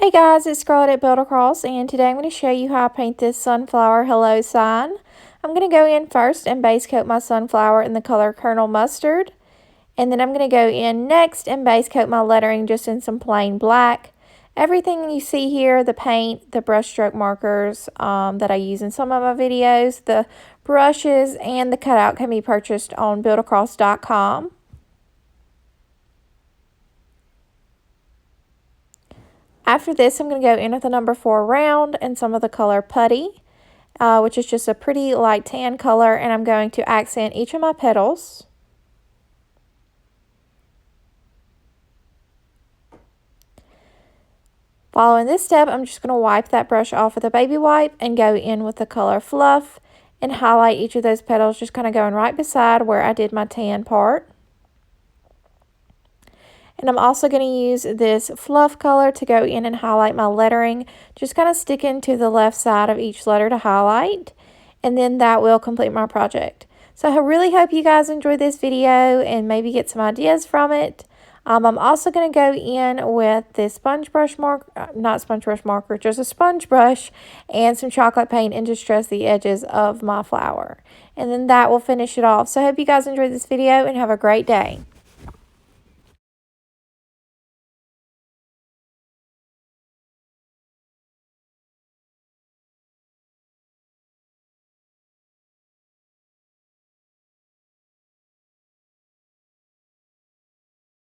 Hey guys, it's Scarlett at Build Across, and today I'm going to show you how I paint this sunflower hello sign. I'm going to go in first and base coat my sunflower in the color Colonel Mustard, and then I'm going to go in next and base coat my lettering just in some plain black. Everything you see here, the paint, the brush stroke markers that I use in some of my videos, the brushes, and the cutout can be purchased on buildacross.com. After this, I'm going to go in with the number 4 round and some of the color Putty, which is just a pretty light tan color, and I'm going to accent each of my petals. Following this step, I'm just going to wipe that brush off with a baby wipe and go in with the color Fluff and highlight each of those petals, just kind of going right beside where I did my tan part. And I'm also going to use this Fluff color to go in and highlight my lettering, just kind of sticking to the left side of each letter to highlight. And then that will complete my project. So I really hope you guys enjoyed this video and maybe get some ideas from it. I'm also going to go in with this sponge brush marker, not sponge brush marker, just a sponge brush and some chocolate paint and distress the edges of my flower. And then that will finish it off. So I hope you guys enjoyed this video and have a great day.